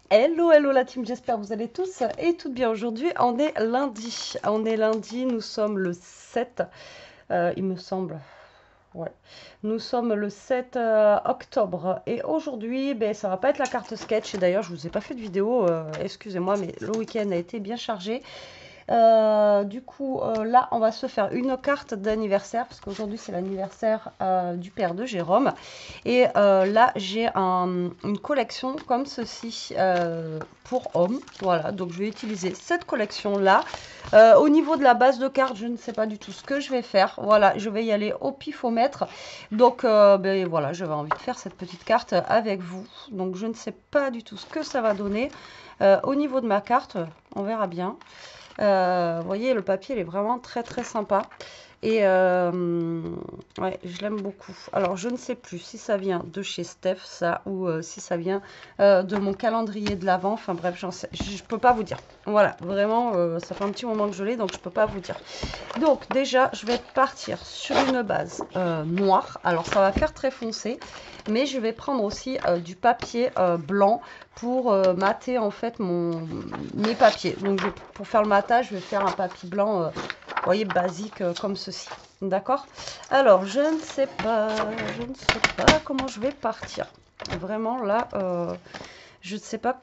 Hello, hello la team, j'espère que vous allez tous et toutes bien aujourd'hui. On est lundi. Nous sommes le 7, il me semble. Ouais. Nous sommes le 7 octobre et aujourd'hui, ben, ça va pas être la carte sketch. Et d'ailleurs, je vous ai pas fait de vidéo, excusez-moi, mais le week-end a été bien chargé. Là, on va se faire une carte d'anniversaire parce qu'aujourd'hui c'est l'anniversaire du père de Jérôme. Et là, j'ai une collection comme ceci pour hommes. Voilà, donc je vais utiliser cette collection-là. Au niveau de la base de cartes, je ne sais pas du tout ce que je vais faire. Voilà, je vais y aller au pifomètre. Donc, ben, voilà, j'avais envie de faire cette petite carte avec vous. Donc, je ne sais pas du tout ce que ça va donner. Au niveau de ma carte, on verra bien. Vous voyez, le papier, il est vraiment très très sympa. Et ouais, je l'aime beaucoup. Alors, je ne sais plus si ça vient de chez Steph, ça, ou si ça vient de mon calendrier de l'Avent. Enfin bref, je peux pas vous dire. Voilà, vraiment, ça fait un petit moment que je l'ai, donc je peux pas vous dire. Donc, déjà, je vais partir sur une base noire. Alors, ça va faire très foncé, mais je vais prendre aussi du papier blanc pour mater en fait mes papiers. Donc, pour faire le matage, je vais faire un papier blanc vous voyez, basique comme ceci. D'accord? Alors, je ne sais pas comment je vais partir. Vraiment, là, je ne sais pas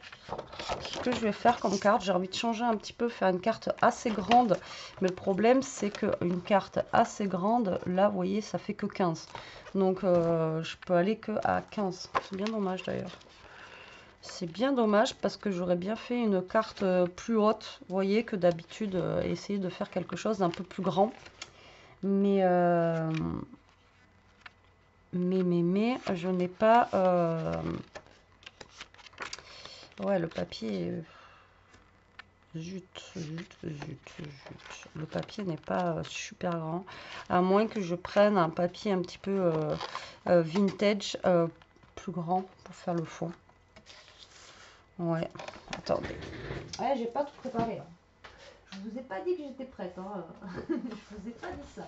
ce que je vais faire comme carte. J'ai envie de changer un petit peu, faire une carte assez grande. Mais le problème, c'est qu'une carte assez grande, là, vous voyez, ça fait que 15. Donc, je peux aller que à 15. C'est bien dommage, d'ailleurs. C'est bien dommage parce que j'aurais bien fait une carte plus haute, vous voyez, que d'habitude, essayer de faire quelque chose d'un peu plus grand. Mais, je n'ai pas... Ouais, le papier... Zut. Le papier n'est pas super grand. À moins que je prenne un papier un petit peu vintage, plus grand pour faire le fond. Ouais, attendez. Ouais, j'ai pas tout préparé. Hein. Je vous ai pas dit que j'étais prête. Hein. Je vous ai pas dit ça.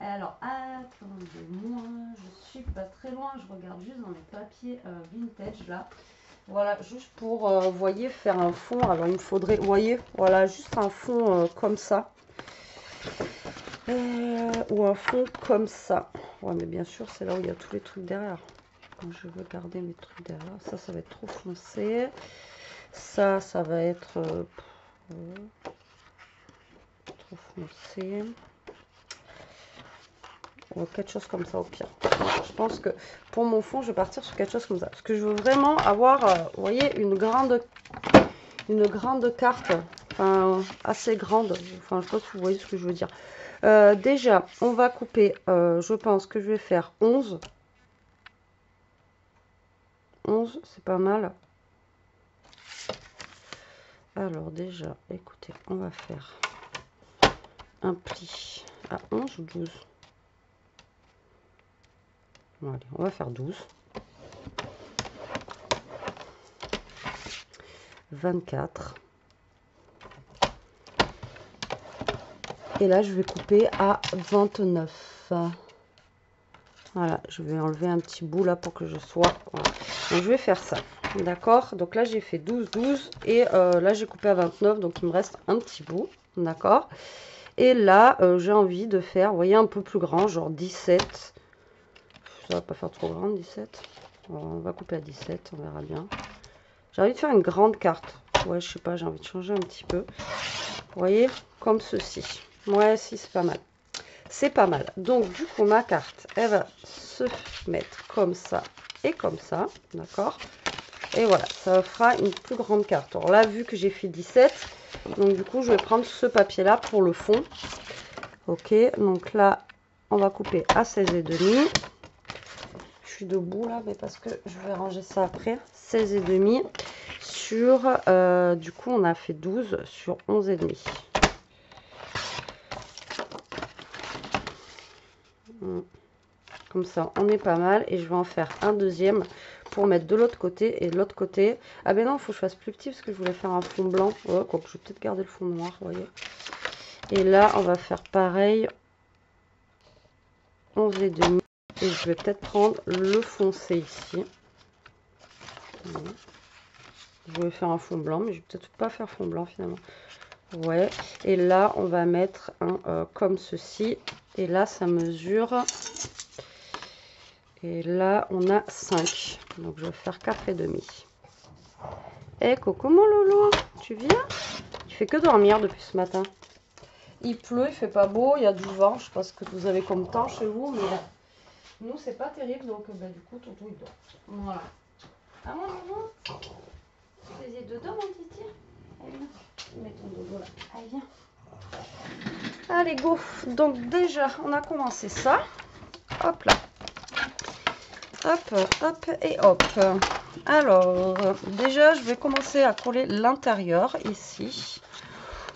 Alors, attendez-moi. Je suis pas très loin. Je regarde juste dans les papiers vintage là. Voilà, juste pour, vous voyez, faire un fond. Alors, il me faudrait, vous voyez, voilà, juste un fond comme ça. Ou un fond comme ça. Ouais, mais bien sûr, c'est là où il y a tous les trucs derrière. Donc, je veux garder mes trucs derrière. Ça va être trop foncé. Ça va être trop foncé. Quelque chose comme ça au pire. Je pense que pour mon fond, je vais partir sur quelque chose comme ça. Parce que je veux vraiment avoir, vous voyez, une grande carte. Enfin, assez grande. Enfin, je sais pas si vous voyez ce que je veux dire. Déjà, on va couper, je pense que je vais faire 11. 11, c'est pas mal. Alors déjà, écoutez, on va faire un pli à 11 ou 12. Bon, allez, on va faire 12. 24. Et là, je vais couper à 29. Voilà, je vais enlever un petit bout là pour que je sois... Voilà. Donc, je vais faire ça. D'accord? Donc là, j'ai fait 12, 12. Et là, j'ai coupé à 29. Donc, il me reste un petit bout. D'accord? Et là, j'ai envie de faire, vous voyez, un peu plus grand, genre 17. Ça va pas faire trop grand, 17. Alors, on va couper à 17, on verra bien. J'ai envie de faire une grande carte. Ouais, je sais pas, j'ai envie de changer un petit peu. Vous voyez, comme ceci. Ouais, si, c'est pas mal. C'est pas mal. Donc, du coup, ma carte, elle va se mettre comme ça et comme ça. D'accord? Et voilà, ça fera une plus grande carte. Alors là, vu que j'ai fait 17, donc du coup, je vais prendre ce papier-là pour le fond. Ok, donc là, on va couper à 16,5. Je suis debout là, mais parce que je vais ranger ça après. 16,5 sur, du coup, on a fait 12 sur 11,5. Comme ça, on est pas mal. Et je vais en faire un deuxième pour mettre de l'autre côté. Et de l'autre côté... Ah ben non, il faut que je fasse plus petit parce que je voulais faire un fond blanc. Ouais, quoi que je vais peut-être garder le fond noir, vous voyez. Et là, on va faire pareil. 11,5. Et je vais peut-être prendre le foncé ici. Voilà. Je vais faire un fond blanc, mais je vais peut-être pas faire fond blanc finalement. Ouais, et là on va mettre un comme ceci. Et là ça mesure. Et là on a 5. Donc je vais faire 4,5. Eh Coco mon loulou, tu viens? Tu fais que dormir depuis ce matin. Il pleut, il fait pas beau, il y a du vent. Je sais pas ce que vous avez comme temps chez vous, mais nous c'est pas terrible. Donc du coup Toto il dort. Voilà. Ah mon loulou, tu faisais dodo mon titi? Allez, viens. Mets ton dodo là. Allez, viens. Allez, go. Donc déjà, on a commencé ça. Hop là. Hop, hop et hop. Alors, déjà, je vais commencer à coller l'intérieur ici.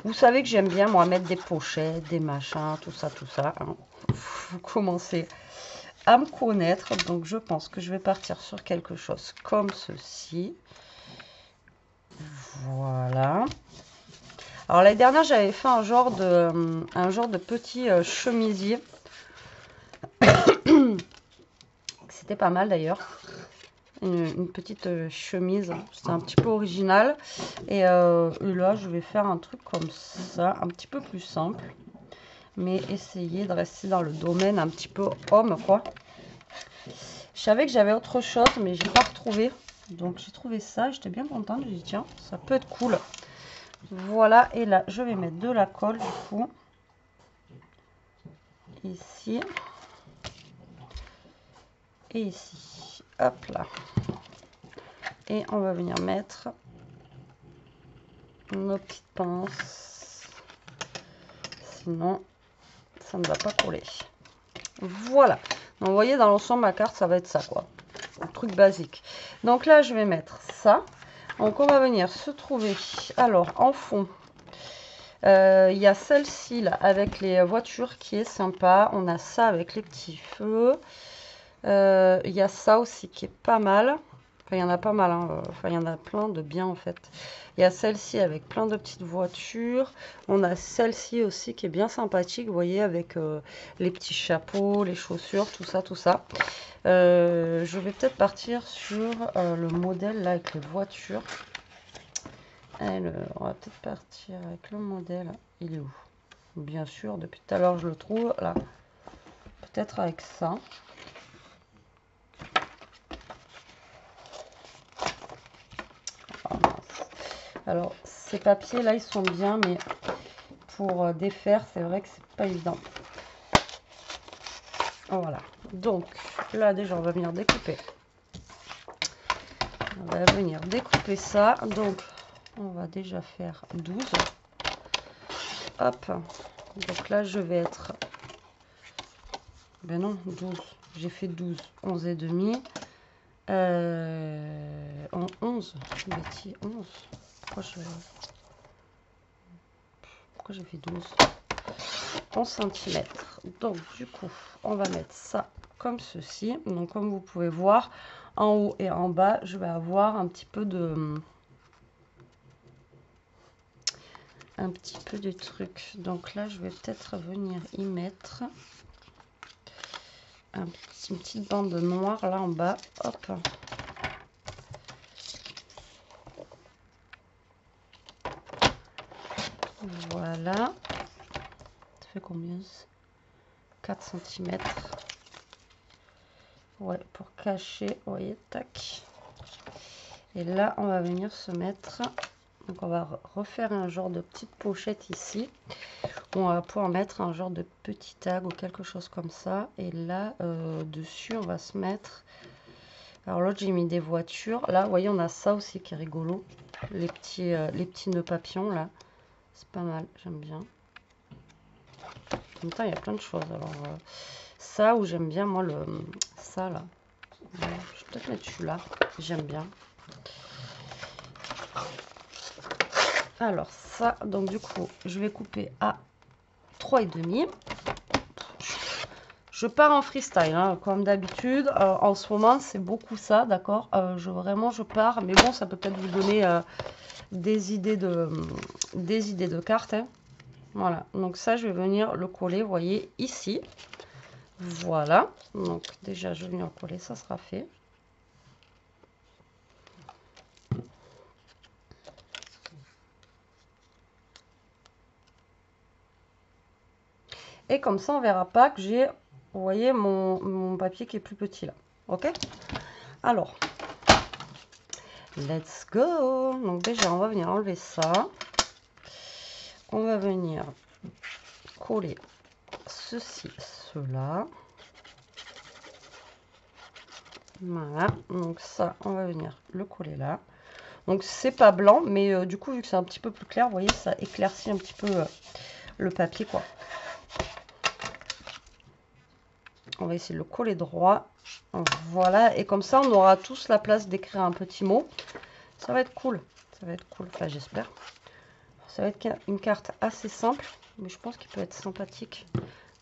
Vous savez que j'aime bien, moi, mettre des pochettes, des machins, tout ça, hein. Vous commencez à me connaître. Donc, je pense que je vais partir sur quelque chose comme ceci. Voilà. Alors l'année dernière, j'avais fait un genre de petit chemisier. C'était pas mal d'ailleurs. Une petite chemise. C'était un petit peu original. Et là, je vais faire un truc comme ça, un petit peu plus simple. Mais essayer de rester dans le domaine un petit peu homme, quoi. Je savais que j'avais autre chose, mais j'ai pas retrouvé. Donc j'ai trouvé ça. J'étais bien contente. J'ai dit, tiens, ça peut être cool. Voilà, et là, je vais mettre de la colle, du coup. Ici. Et ici. Hop là. Et on va venir mettre nos petites pinces. Sinon, ça ne va pas coller. Voilà. Donc, vous voyez, dans l'ensemble, ma carte, ça va être ça, quoi. Un truc basique. Donc là, je vais mettre ça. Donc, on va venir se trouver. Alors, en fond. Il y a celle-ci là avec les voitures qui est sympa. On a ça avec les petits feux. Il y a ça aussi qui est pas mal. Enfin, il y en a pas mal. Hein. Enfin, il y en a plein de bien en fait. Il y a celle-ci avec plein de petites voitures. On a celle-ci aussi qui est bien sympathique. Vous voyez, avec les petits chapeaux, les chaussures, tout ça, tout ça. Je vais peut-être partir sur le modèle là avec les voitures. Alors, on va peut-être partir avec le modèle. Il est où? Bien sûr, depuis tout à l'heure, je le trouve là. Peut-être avec ça. Oh, alors, ces papiers là, ils sont bien, mais pour défaire, c'est vrai que c'est pas évident. Voilà. Donc, là, déjà, on va venir découper. On va venir découper ça. Donc, on va déjà faire 12. Hop. Donc là, je vais être... Ben non, 12. J'ai fait 12, 11 et demi. En 11. Betty, 11. Pourquoi j'ai fait 12? 11 cm. Donc, du coup, on va mettre ça comme ceci. Donc, comme vous pouvez voir, en haut et en bas, je vais avoir un petit peu de... truc. Donc là, je vais peut-être venir y mettre une petite bande noire là en bas. Hop. Voilà. Ça fait combien? 4 cm. Ouais, pour cacher. Vous voyez, tac. Et là, on va venir se mettre... Donc on va refaire un genre de petite pochette ici. On va pouvoir mettre un genre de petit tag ou quelque chose comme ça. Et là, dessus, on va se mettre... Alors l'autre, j'ai mis des voitures. Là, vous voyez, on a ça aussi qui est rigolo. Les petits nœuds papillons, là. C'est pas mal, j'aime bien. En même temps, il y a plein de choses. Alors, ça, où j'aime bien, moi, ça, là. Je vais peut-être mettre celui-là. J'aime bien. Alors, ça, donc du coup, je vais couper à 3,5. Je pars en freestyle, hein, comme d'habitude. En ce moment, c'est beaucoup ça, d'accord. Vraiment, je pars. Mais bon, ça peut peut-être vous donner des idées de cartes. Hein. Voilà. Donc ça, je vais venir le coller, vous voyez, ici. Voilà. Donc déjà, je vais venir le coller. Ça sera fait. Et comme ça, on verra pas que j'ai, vous voyez, mon papier qui est plus petit là. Ok? Alors, let's go! Donc déjà, on va venir enlever ça. On va venir coller ceci, cela. Voilà, donc ça, on va venir le coller là. Donc c'est pas blanc, mais du coup, vu que c'est un petit peu plus clair, vous voyez, ça éclaircit un petit peu le papier, quoi. On va essayer de le coller droit. Voilà, et comme ça, on aura tous la place d'écrire un petit mot. Ça va être cool, ça va être cool, enfin j'espère. Ça va être une carte assez simple, mais je pense qu'il peut être sympathique.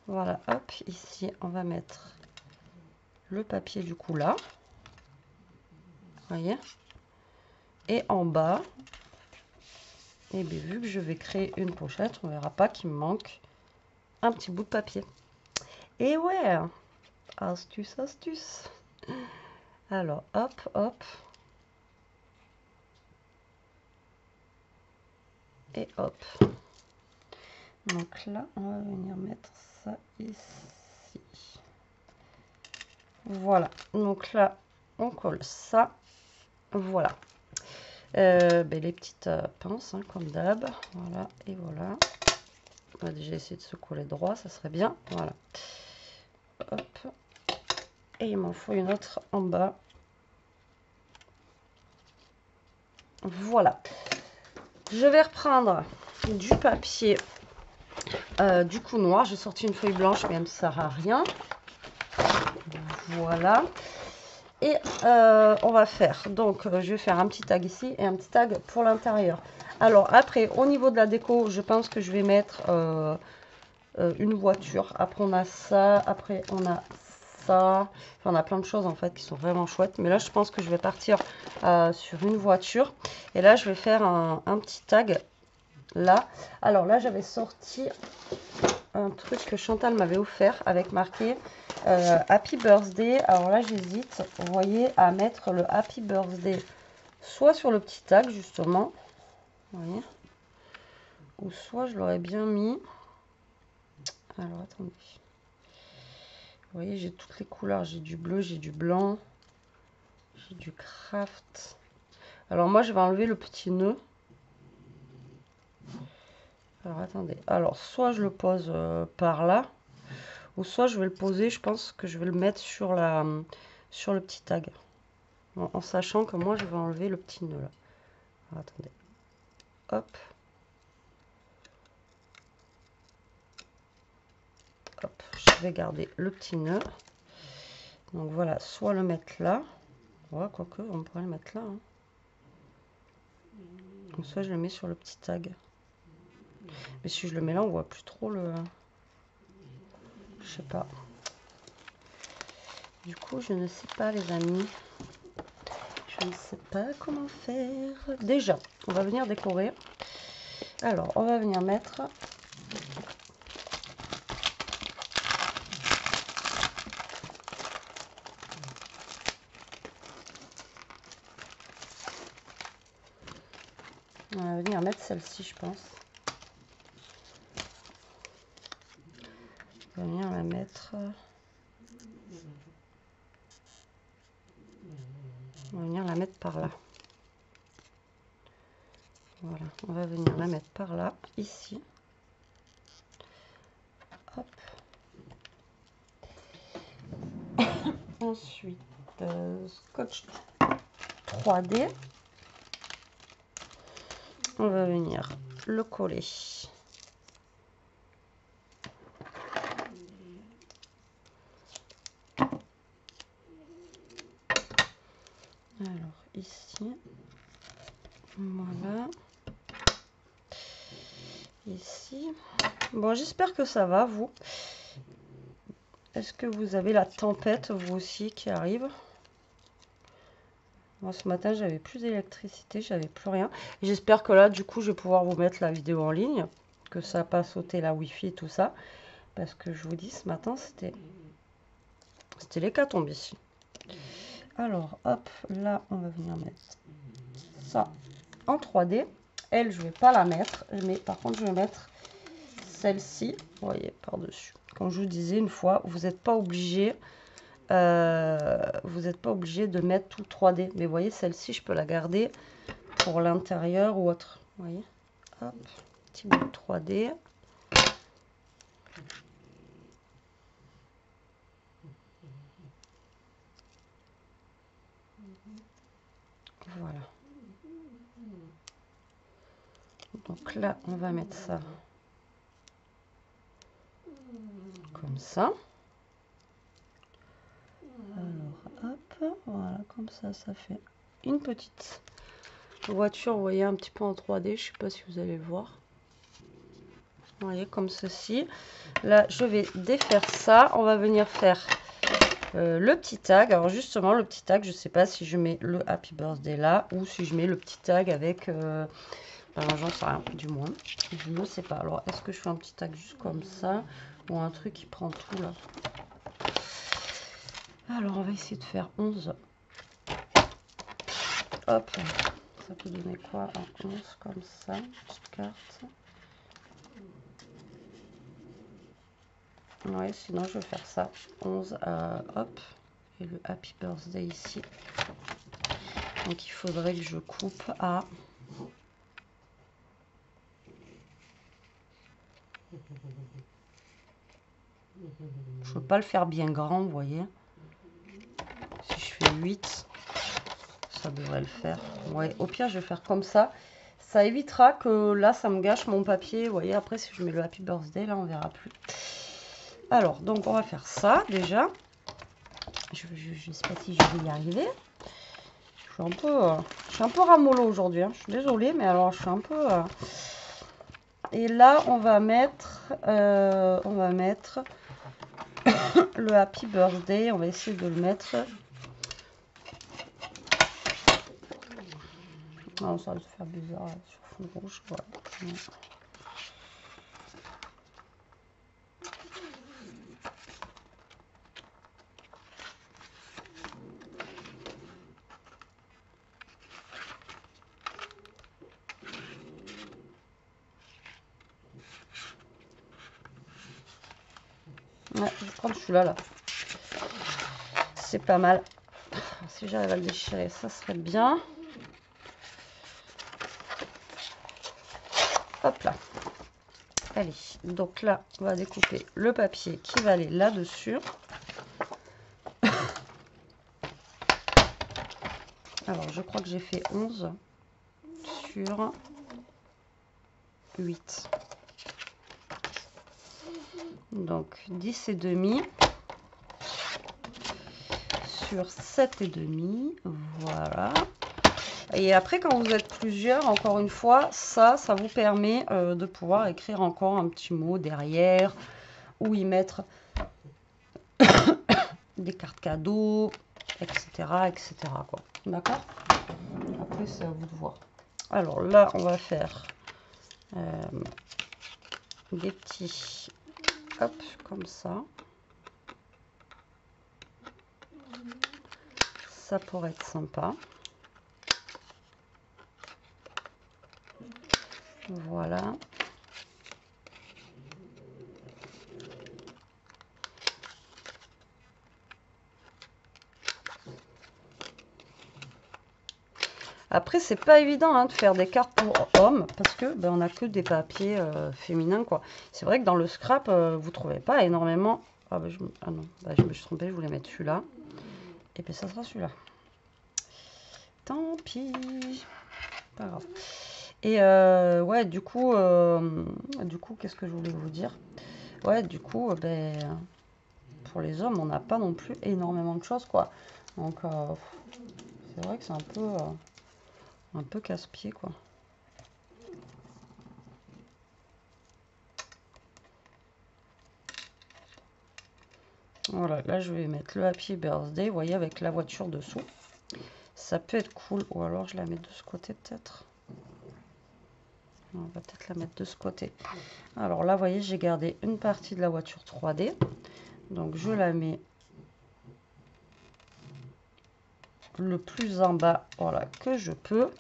Voilà, hop, ici, on va mettre le papier du coup là. Vous voyez? Et en bas, et bien vu que je vais créer une pochette, on verra pas qu'il me manque un petit bout de papier. Et ouais, astuce, astuce. Alors, hop, hop. Et hop. Donc là, on va venir mettre ça ici. Voilà. Donc là, on colle ça. Voilà. Les petites pinces, hein, comme d'hab. Voilà, et voilà. On va déjà essayer de se coller droit, ça serait bien. Voilà. Hop. Et il m'en faut une autre en bas. Voilà. Je vais reprendre du papier du coup noir. J'ai sorti une feuille blanche, mais elle ne sert à rien. Voilà. Et on va faire, donc je vais faire un petit tag ici et un petit tag pour l'intérieur. Alors après, au niveau de la déco, je pense que je vais mettre une voiture. Après on a ça, après on a ça. Enfin, on a plein de choses en fait qui sont vraiment chouettes. Mais là, je pense que je vais partir sur une voiture. Et là, je vais faire un petit tag là. Alors là, j'avais sorti un truc que Chantal m'avait offert avec marqué Happy Birthday. Alors là, j'hésite, vous voyez, à mettre le Happy Birthday soit sur le petit tag, justement. Vous voyez, ou soit je l'aurais bien mis. Alors, attendez. Vous voyez, j'ai toutes les couleurs. J'ai du bleu, j'ai du blanc. J'ai du craft. Alors, moi, je vais enlever le petit nœud. Alors, attendez. Alors, soit je le pose par là. Ou soit je vais le poser, je pense que je vais le mettre sur le petit tag. Bon, en sachant que moi, je vais enlever le petit nœud là. Alors, attendez. Hop. Hop. Je vais garder le petit nœud. Donc voilà, soit le mettre là. Ouais, quoique, on pourrait le mettre là. Hein. Donc soit je le mets sur le petit tag. Mais si je le mets là, on voit plus trop le... Je sais pas. Du coup, je ne sais pas, les amis. Je ne sais pas comment faire. Déjà, on va venir décorer. Alors, on va venir mettre... On va venir mettre celle-ci, je pense. On va venir la mettre... On va venir la mettre par là. Voilà, on va venir la mettre par là, ici. Hop. Ensuite, scotch 3D. On va venir le coller. Alors, ici. Voilà. Ici. Bon, j'espère que ça va, vous. Est-ce que vous avez la tempête, vous aussi, qui arrive? Moi, ce matin, j'avais plus d'électricité, j'avais plus rien. J'espère que là, du coup, je vais pouvoir vous mettre la vidéo en ligne, que ça n'a pas sauté la Wi-Fi et tout ça. Parce que je vous dis, ce matin, c'était l'hécatombe ici. Alors, hop, là, on va venir mettre ça en 3D. Elle, je vais pas la mettre, mais par contre, je vais mettre celle-ci, vous voyez, par-dessus. Comme je vous disais une fois, vous n'êtes pas obligé. Vous n'êtes pas obligé de mettre tout 3D. Mais vous voyez, celle-ci, je peux la garder pour l'intérieur ou autre. Vous voyez, hop, petit bout 3D. Voilà. Donc là, on va mettre ça comme ça. Alors, hop, voilà, comme ça fait une petite voiture, vous voyez, un petit peu en 3D. Je sais pas si vous allez le voir. Vous voyez, comme ceci. Là, je vais défaire ça. On va venir faire le petit tag. Alors justement, le petit tag, je sais pas si je mets le Happy Birthday là ou si je mets le petit tag avec... j'en sais rien, du moins. Je ne sais pas. Alors, est-ce que je fais un petit tag juste comme ça ou un truc qui prend tout là? Alors, on va essayer de faire 11. Hop, ça peut donner quoi? Un 11 comme ça, petite carte. Ouais, sinon je vais faire ça. 11, hop, et le Happy Birthday ici. Donc, il faudrait que je coupe à... Je ne veux pas le faire bien grand, vous voyez. Si je fais 8, ça devrait le faire. Ouais, au pire, je vais faire comme ça. Ça évitera que là, ça me gâche mon papier. Vous voyez, après, si je mets le Happy Birthday, là, on verra plus. Alors, donc, on va faire ça, déjà. Je ne sais pas si je vais y arriver. Je suis un peu ramollo aujourd'hui. Hein. Je suis désolée, mais alors, je suis un peu... Et là, on va mettre le Happy Birthday. On va essayer de le mettre... Non, ça va se faire bizarre là, sur fond rouge. Voilà. Ouais, je vais prendre celui-là là. C'est pas mal. Si j'arrive à le déchirer, ça serait bien. Hop là. Allez, donc là, on va découper le papier qui va aller là-dessus. Alors, je crois que j'ai fait 11 sur 8. Donc, 10 et demi sur 7 et demi. Voilà. Et après, quand vous êtes plusieurs, encore une fois, ça vous permet de pouvoir écrire encore un petit mot derrière ou y mettre des cartes cadeaux, etc. etc. D'accord? Après, c'est à vous de voir. Alors là, on va faire des petits, hop, comme ça. Ça pourrait être sympa. Voilà. Après, c'est pas évident hein, de faire des cartes pour hommes parce que on n'a que des papiers féminins quoi. C'est vrai que dans le scrap, vous trouvez pas énormément. Ah, non, je me suis trompée, je voulais mettre celui-là. Et puis ça sera celui-là. Tant pis. Pas grave. Et ouais, du coup, qu'est-ce que je voulais vous dire? Ouais, du coup, pour les hommes, on n'a pas non plus énormément de choses, quoi. Donc, c'est vrai que c'est un peu casse-pied, quoi. Voilà, là, je vais mettre le Happy Birthday, vous voyez, avec la voiture dessous. Ça peut être cool, ou alors je la mets de ce côté, peut-être. On va peut-être la mettre de ce côté. Alors là, vous voyez, j'ai gardé une partie de la voiture 3D. Donc, je la mets le plus en bas, voilà, que je peux.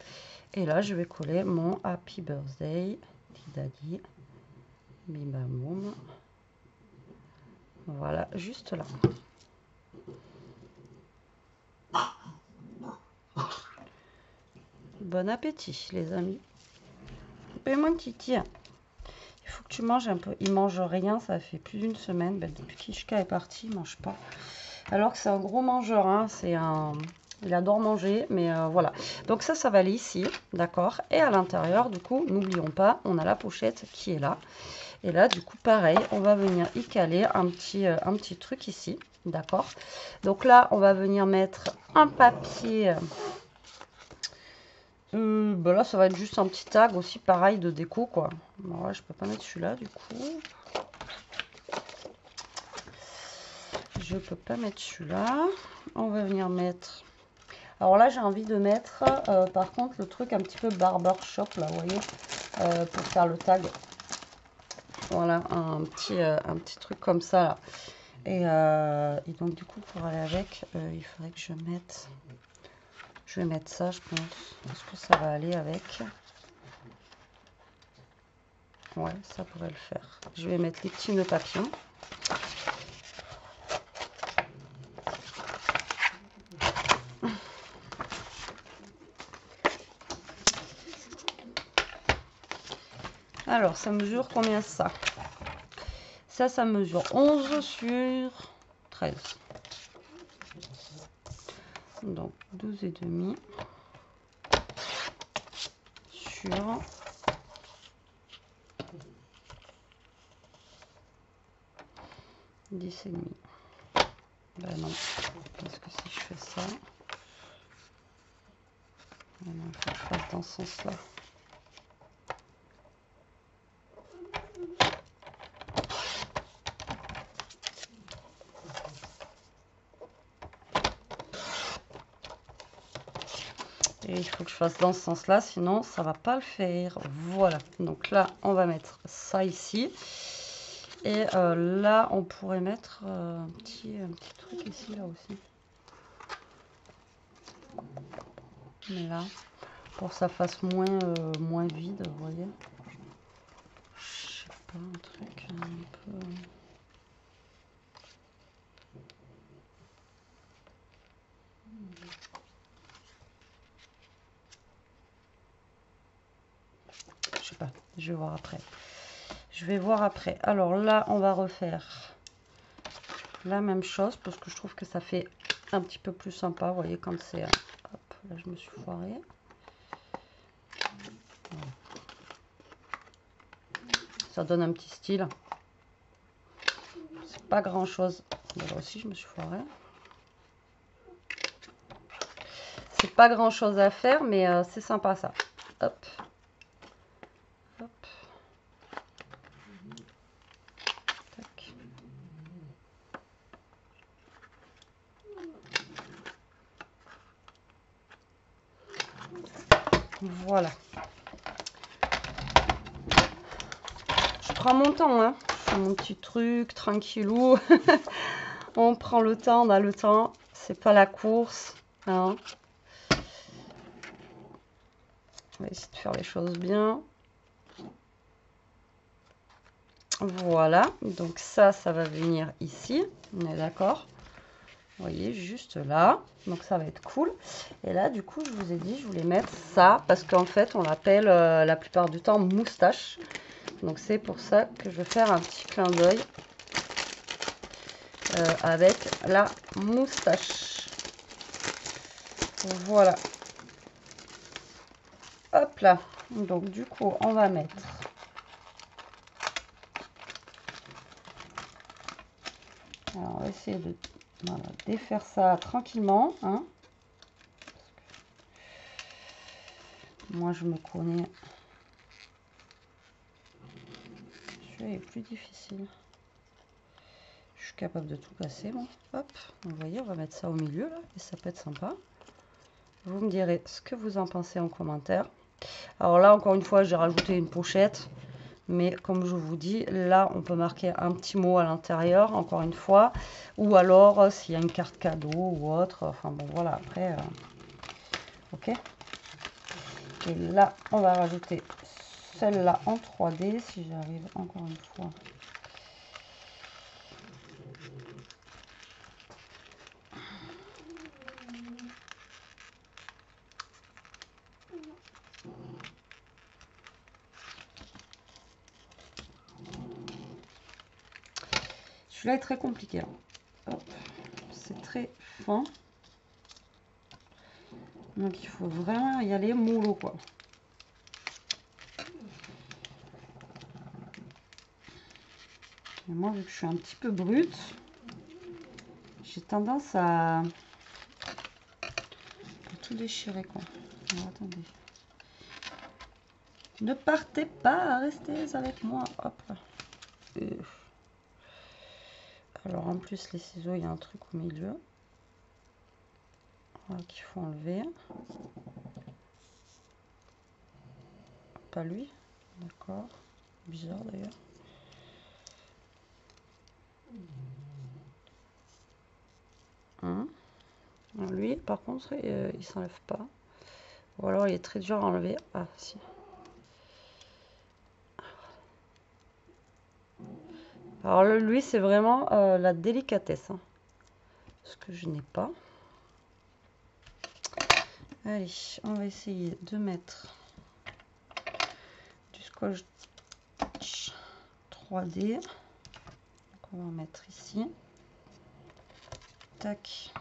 Et là, je vais coller mon Happy Birthday, Daddy, bim bam boum. Voilà, juste là. Bon appétit, les amis. Et mon titi, il faut que tu manges un peu. Il mange rien, ça fait plus d'une semaine. Ben, depuis qu'Ishka est parti, il mange pas. Alors que c'est un gros mangeur, hein. Il adore manger, mais voilà. Donc ça va aller ici, d'accord. Et à l'intérieur, du coup, n'oublions pas, on a la pochette qui est là. Et là, du coup, pareil, on va venir y caler un petit truc ici, d'accord. Donc là, on va venir mettre un papier. Ben là, ça va être juste un petit tag aussi, pareil, de déco, quoi. Bon, ouais, je peux pas mettre celui-là, du coup. Je peux pas mettre celui-là. On va venir mettre... Alors là, j'ai envie de mettre, par contre, le truc un petit peu barbershop, là, vous voyez, pour faire le tag. Voilà, un petit truc comme ça, là. Et donc, du coup, pour aller avec, il faudrait que je mette... Je vais mettre ça, je pense. Est-ce que ça va aller avec? Ouais, ça pourrait le faire. Je vais mettre les petits nœuds papillons. Alors, ça mesure combien ça? Ça mesure 11 sur 13. Donc, 12,5 sur 10,5. Ben non, parce que si je fais ça, ben non, il faut que je fasse dans ce sens-là. Et il faut que je fasse dans ce sens-là, sinon ça va pas le faire. Voilà, donc là, on va mettre ça ici. Et là, on pourrait mettre un petit truc ici, là aussi. Mais là, pour que ça fasse moins vide, vous voyez. Je sais pas, un truc un peu... Je sais pas, je vais voir après. Je vais voir après. Alors là, on va refaire la même chose parce que je trouve que ça fait un petit peu plus sympa. Vous voyez, quand c'est... Hop, là, je me suis foirée. Ça donne un petit style. C'est pas grand chose. Là aussi, je me suis foirée. C'est pas grand chose à faire, mais c'est sympa ça. Hop. Hop. Tac. Voilà. Je prends mon temps, hein. Je fais mon petit truc, tranquillou. On prend le temps, on a le temps. C'est pas la course, hein. On va essayer de faire les choses bien. Voilà, donc ça va venir ici, on est d'accord. Vous voyez, juste là. Donc ça va être cool. Et là, du coup, je vous ai dit, je voulais mettre ça parce qu'en fait, on l'appelle la plupart du temps moustache. Donc c'est pour ça que je vais faire un petit clin d'œil avec la moustache. Voilà. Hop là. Donc du coup, on va mettre... Alors, on va essayer de défaire ça tranquillement, hein. Moi, je me connais. Celui-là est plus difficile. Je suis capable de tout casser, moi. Hop, vous voyez, on va mettre ça au milieu, là, et ça peut être sympa. Vous me direz ce que vous en pensez en commentaire. Alors là, encore une fois, j'ai rajouté une pochette. Mais comme je vous dis, là, on peut marquer un petit mot à l'intérieur, encore une fois. Ou alors, s'il y a une carte cadeau ou autre. Enfin, bon, voilà, après... ok. Et là, on va rajouter celle-là en 3D, si j'arrive encore une fois Celui-là est très compliqué. Hein. C'est très fin. Donc il faut vraiment y aller mollo quoi. Et moi vu que je suis un petit peu brute, j'ai tendance à tout déchirer quoi. Alors, attendez. Ne partez pas, restez avec moi. Hop. Alors en plus les ciseaux, il y a un truc au milieu qu'il faut enlever. Pas lui, d'accord. Bizarre d'ailleurs. Lui par contre il s'enlève pas. Ou alors il est très dur à enlever. Ah si. Alors lui c'est vraiment la délicatesse. Hein. Ce que je n'ai pas. Allez, on va essayer de mettre du scotch 3D. Donc on va en mettre ici. Tac.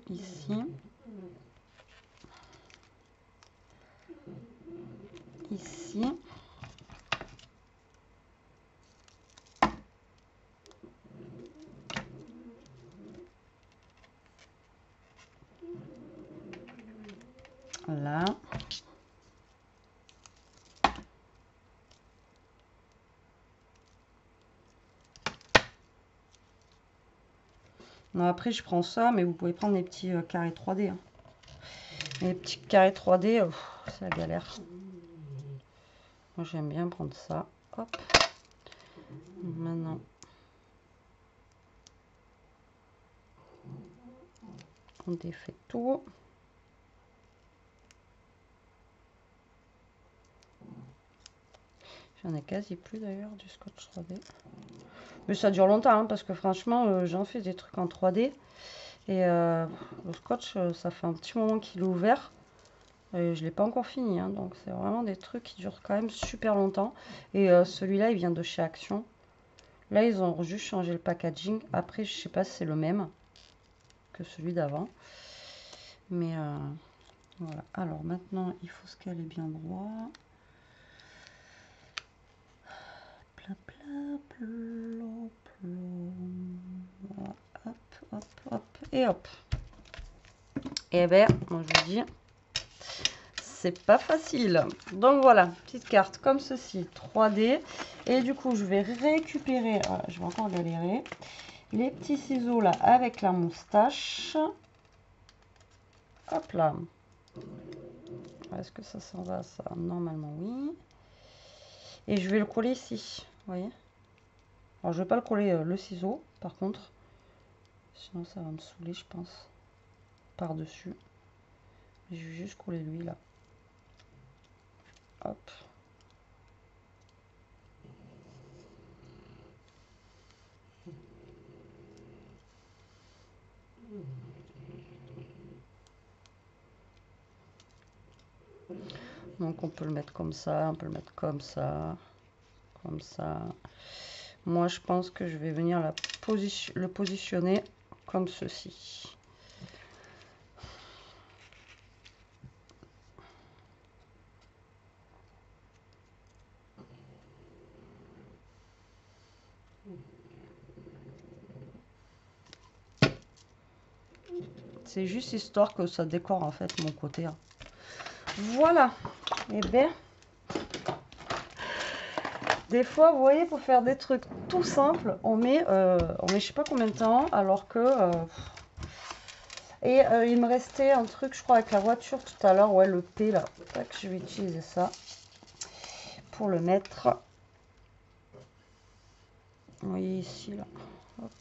Ici. Ici. Là. Non, après je prends ça, mais vous pouvez prendre les petits carrés 3D. Hein. Les petits carrés 3D, c'est la galère. Moi j'aime bien prendre ça. Hop. Maintenant. On défait tout. J'en ai quasi plus d'ailleurs du scotch 3D. Mais ça dure longtemps hein, parce que franchement j'en fais des trucs en 3D. Et le scotch ça fait un petit moment qu'il est ouvert. Et je ne l'ai pas encore fini. Hein, donc c'est vraiment des trucs qui durent quand même super longtemps. Et celui-là il vient de chez Action. Là ils ont juste changé le packaging. Après je sais pas si c'est le même que celui d'avant. Mais voilà. Alors maintenant il faut se caler bien droit. Pla, pla, plo, plo. Voilà. Hop, hop, hop et hop. Et bien, moi je vous dis, c'est pas facile. Donc voilà, petite carte comme ceci, 3D. Et du coup, je vais récupérer, voilà, je vais encore galérer, les petits ciseaux là avec la moustache. Hop là. Est-ce que ça s'en va ça? Normalement oui. Et je vais le coller ici, vous voyez. Alors je vais pas le coller le ciseau par contre. Sinon ça va me saouler je pense. Par-dessus. Je vais juste coller lui là. Hop. Donc on peut le mettre comme ça, on peut le mettre comme ça, comme ça. Moi je pense que je vais venir le positionner comme ceci. C'est juste histoire que ça décore en fait mon côté. Hein. Voilà. Et bien, des fois, vous voyez, pour faire des trucs tout simples, on met je sais pas combien de temps, alors que... il me restait un truc, je crois, avec la voiture tout à l'heure, ouais, le P là. Tac, je vais utiliser ça pour le mettre. Vous voyez ici, là. Hop.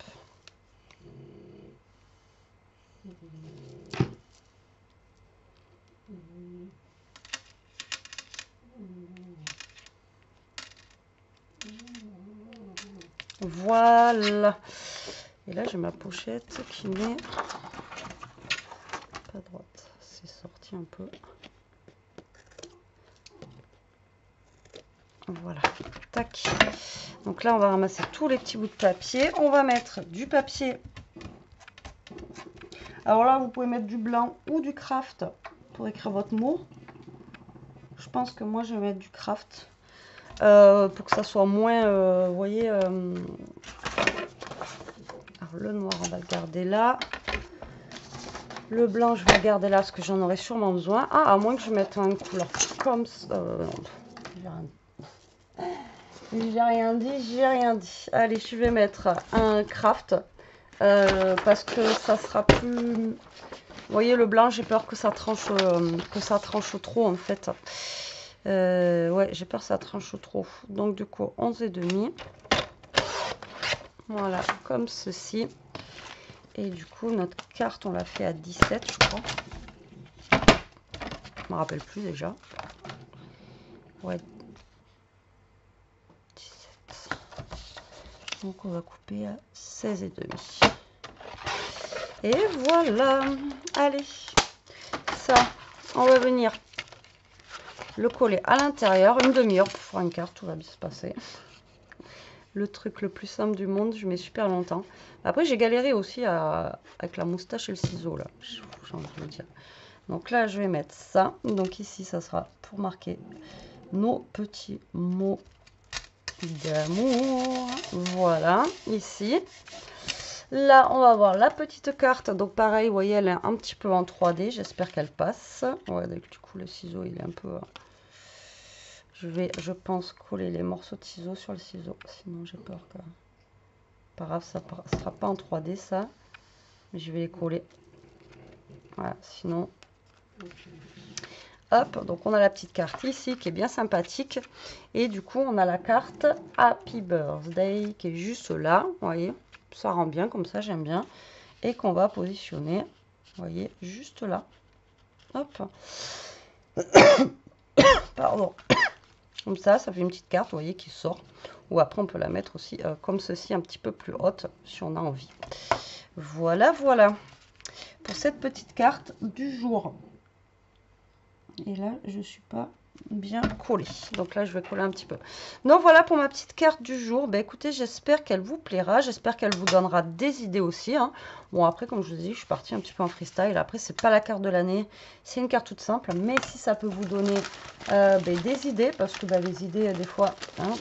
Voilà. Et là, j'ai ma pochette qui met pas droite, c'est sorti un peu. Voilà, tac. Donc là, on va ramasser tous les petits bouts de papier. On va mettre du papier. Alors là, vous pouvez mettre du blanc ou du craft pour écrire votre mot. Je pense que moi, je vais mettre du craft pour que ça soit moins, vous voyez. Alors le noir, on va le garder là. Le blanc, je vais le garder là parce que j'en aurai sûrement besoin. Ah, à moins que je mette une couleur comme ça. J'ai rien dit. Allez, je vais mettre un craft parce que ça sera plus. Vous voyez, le blanc, j'ai peur que ça tranche trop en fait. Ouais, j'ai peur que ça tranche trop. Donc du coup, 11,5. Voilà, comme ceci. Et du coup, notre carte, on l'a fait à 17, je crois. Je me rappelle plus déjà. Ouais. 17. Donc on va couper à 16,5. Et voilà. Allez. Ça, on va venir le coller à l'intérieur. Une demi-heure pour faire une carte, tout va bien se passer. Le truc le plus simple du monde, je mets super longtemps. Après, j'ai galéré aussi avec la moustache et le ciseau, là. J'ai envie de vous dire. Donc là, je vais mettre ça. Donc ici, ça sera pour marquer nos petits mots d'amour. Voilà, ici. Là, on va voir la petite carte. Donc pareil, vous voyez, elle est un petit peu en 3D. J'espère qu'elle passe. Ouais, donc, du coup, le ciseau, il est un peu... Je vais, je pense, coller les morceaux de ciseaux sur le ciseau. Sinon, j'ai peur que... Pas grave, ça ne sera pas en 3D, ça. Mais je vais les coller. Voilà, sinon... Hop, donc on a la petite carte ici qui est bien sympathique. Et du coup, on a la carte Happy Birthday qui est juste là. Vous voyez, ça rend bien comme ça, j'aime bien. Et qu'on va positionner, vous voyez, juste là. Hop. Pardon. Comme ça fait une petite carte, vous voyez, qui sort. Ou après, on peut la mettre aussi comme ceci, un petit peu plus haute, si on a envie. Voilà, voilà. Pour cette petite carte du jour. Et là, je ne suis pas bien collée. Donc là, je vais coller un petit peu. Donc voilà pour ma petite carte du jour. Ben, écoutez, j'espère qu'elle vous plaira. J'espère qu'elle vous donnera des idées aussi. Hein. Bon, après, comme je vous ai dit, je suis partie un petit peu en freestyle. Après, c'est pas la carte de l'année. C'est une carte toute simple. Mais si ça peut vous donner des idées, parce que les idées, des fois, hein,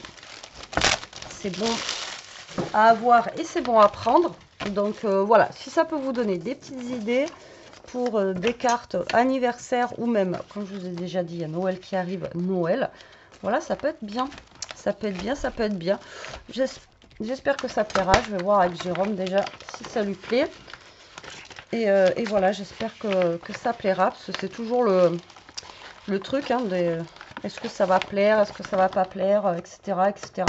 c'est bon à avoir et c'est bon à prendre. Donc voilà, si ça peut vous donner des petites idées pour des cartes anniversaire ou même, comme je vous ai déjà dit, il y a Noël qui arrive, Noël. Voilà, ça peut être bien. Ça peut être bien, ça peut être bien. J'espère que ça plaira. Je vais voir avec Jérôme déjà si ça lui plaît. Et voilà, j'espère que ça plaira. Parce que c'est toujours le truc, hein, est-ce que ça va plaire, est-ce que ça va pas plaire, etc. etc.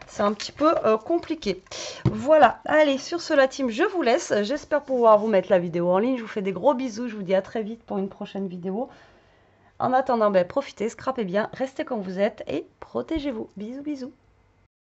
C'est un petit peu compliqué. Voilà, allez, sur ce, la team, je vous laisse. J'espère pouvoir vous mettre la vidéo en ligne. Je vous fais des gros bisous. Je vous dis à très vite pour une prochaine vidéo. En attendant, profitez, scrapez bien, restez comme vous êtes et protégez-vous. Bisous, bisous.